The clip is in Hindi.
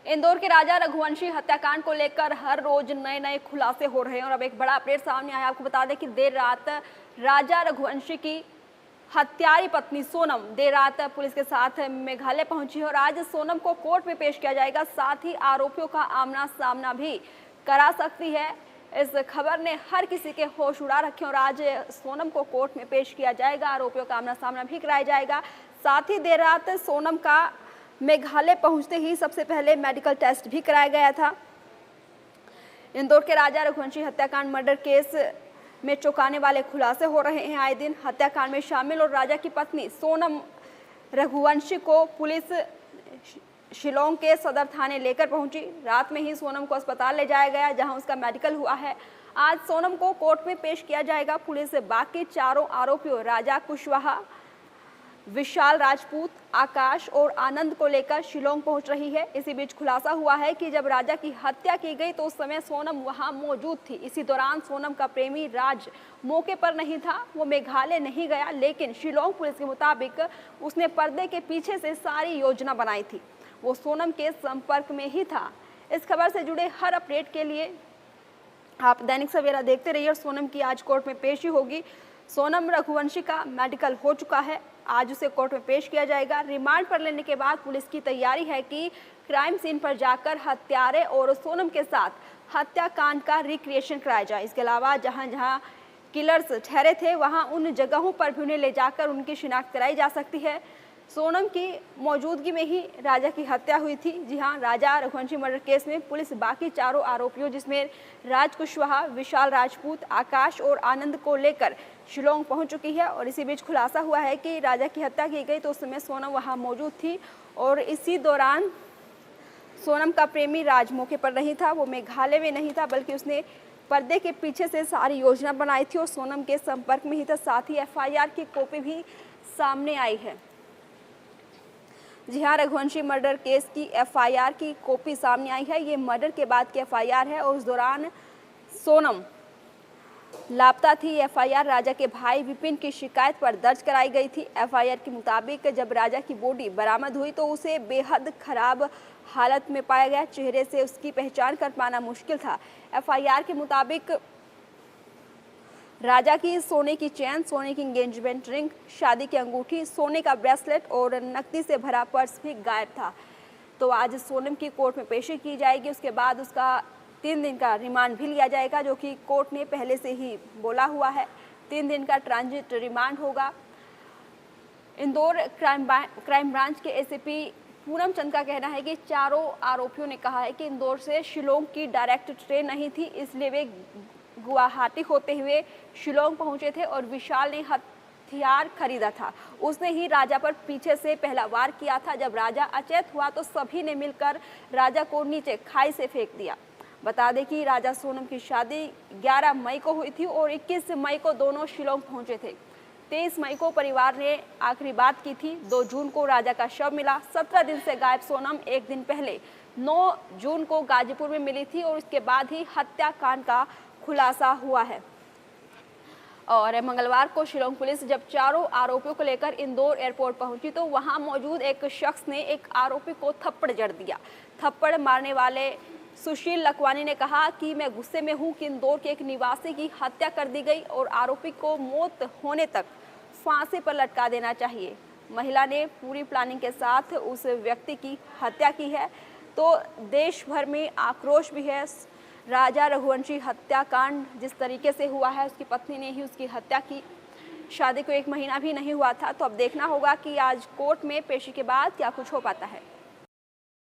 इंदौर के राजा रघुवंशी हत्याकांड को लेकर हर रोज नए नए खुलासे हो रहे हैं और अब एक बड़ा अपडेट सामने आया। आपको बता दें कि देर रात राजा रघुवंशी की हत्यारी पत्नी सोनम देर रात पुलिस के साथ मेघालय पहुंची है और आज सोनम को कोर्ट में पेश किया जाएगा। साथ ही आरोपियों का आमना सामना भी करा सकती है। इस खबर ने हर किसी के होश उड़ा रखे और आज सोनम को कोर्ट में पेश किया जाएगा। आरोपियों का आमना सामना भी कराया जाएगा। साथ ही देर रात सोनम का मेघालय पहुंचते ही सबसे पहले मेडिकल टेस्ट भी कराया गया था। इंदौर के राजा रघुवंशी हत्याकांड मर्डर केस में चौंकाने वाले खुलासे हो रहे हैं आए दिन। हत्याकांड में शामिल और राजा की पत्नी सोनम रघुवंशी को पुलिस शिलोंग के सदर थाने लेकर पहुंची। रात में ही सोनम को अस्पताल ले जाया गया जहां उसका मेडिकल हुआ है। आज सोनम को कोर्ट में पेश किया जाएगा। पुलिस बाकी चारों आरोपियों राजा कुशवाहा, विशाल राजपूत, आकाश और आनंद को लेकर शिलोंग पहुंच रही है। इसी बीच खुलासा हुआ है कि जब राजा की हत्या की गई तो उस समय सोनम वहां मौजूद थी। इसी दौरान सोनम का प्रेमी राज मौके पर नहीं था, वो मेघालय नहीं गया, लेकिन शिलोंग पुलिस के मुताबिक उसने पर्दे के पीछे से सारी योजना बनाई थी। वो सोनम के संपर्क में ही था। इस खबर से जुड़े हर अपडेट के लिए आप दैनिक सवेरा देखते रहिए और सोनम की आज कोर्ट में पेशी होगी। सोनम रघुवंशी का मेडिकल हो चुका है, आज उसे कोर्ट में पेश किया जाएगा। रिमांड पर लेने के बाद पुलिस की तैयारी है कि क्राइम सीन पर जाकर हत्यारे और सोनम के साथ हत्याकांड का रिक्रिएशन कराया जाए। इसके अलावा जहां जहां किलर्स ठहरे थे वहां उन जगहों पर भी उन्हें ले जाकर उनकी शिनाख्त कराई जा सकती है। सोनम की मौजूदगी में ही राजा की हत्या हुई थी। जी हां, राजा रघुवंशी मर्डर केस में पुलिस बाकी चारों आरोपियों जिसमें राज कुशवाहा, विशाल राजपूत, आकाश और आनंद को लेकर शिलोंग पहुंच चुकी है। और इसी बीच खुलासा हुआ है कि राजा की हत्या की गई तो उस समय सोनम वहां मौजूद थी और इसी दौरान सोनम का प्रेमी राज मौके पर नहीं था, वो मेघालय में नहीं था, बल्कि उसने पर्दे के पीछे से सारी योजना बनाई थी और सोनम के संपर्क में ही था। साथ ही एफआईआर की कॉपी भी सामने आई है। जी हाँ, रघुवंशी मर्डर केस की एफआईआर की कॉपी सामने आई है। ये मर्डर के बाद की एफआईआर है और उस दौरान सोनम लापता थी। एफआईआर राजा के भाई विपिन की शिकायत पर दर्ज कराई गई थी। एफआईआर के मुताबिक जब राजा की बॉडी बरामद हुई तो उसे बेहद खराब हालत में पाया गया। चेहरे से उसकी पहचान कर पाना मुश्किल था। एफआईआर के मुताबिक राजा की सोने की चेन, सोने की एंगेजमेंट रिंग, शादी की अंगूठी, सोने का ब्रेसलेट और नकदी से भरा पर्स भी गायब था। तो आज सोनम की कोर्ट में पेशी की जाएगी। उसके बाद उसका 3 दिन का रिमांड भी लिया जाएगा, जो कि कोर्ट ने पहले से ही बोला हुआ है। 3 दिन का ट्रांजिट रिमांड होगा। इंदौर क्राइम ब्रांच के एसीपी पूनम चंद का कहना है कि चारों आरोपियों ने कहा है कि इंदौर से शिलोंग की डायरेक्ट ट्रेन नहीं थी, इसलिए वे गुवाहाटी होते हुए शिलोंग पहुंचे थे और विशाल ने हथियार खरीदा था। उसने ही राजा पर पीछे से पहला वार किया था। जब राजा अचेत हुआ तो सभी ने मिलकर राजा को नीचे खाई से फेंक दिया। बता दें कि राजा सोनम की शादी 11 मई को हुई थी और 21 मई को दोनों शिलोंग पहुंचे थे। 23 मई को परिवार ने आखिरी बात की थी। 2 जून को राजा का शव मिला। 17 दिन से गायब सोनम एक दिन पहले 9 जून को गाजीपुर में मिली थी और उसके बाद ही हत्याकांड का खुलासा हुआ है। और मंगलवार को शिलोंग पुलिस जब चारों आरोपियों को लेकर इंदौर एयरपोर्ट पहुंची तो वहां मौजूद एक शख्स ने एक आरोपी को थप्पड़ जड़ दिया। थप्पड़ मारने वाले सुशील लखवानी ने कहा कि मैं गुस्से में हूं कि इंदौर के एक निवासी की हत्या कर दी गई और आरोपी को मौत होने तक फांसी पर लटका देना चाहिए। महिला ने पूरी प्लानिंग के साथ उस व्यक्ति की हत्या की है। तो देश भर में आक्रोश भी है। राजा रघुवंशी हत्याकांड जिस तरीके से हुआ है, उसकी पत्नी ने ही उसकी हत्या की। शादी को 1 महीना भी नहीं हुआ था। तो अब देखना होगा कि आज कोर्ट में पेशी के बाद क्या कुछ हो पाता है।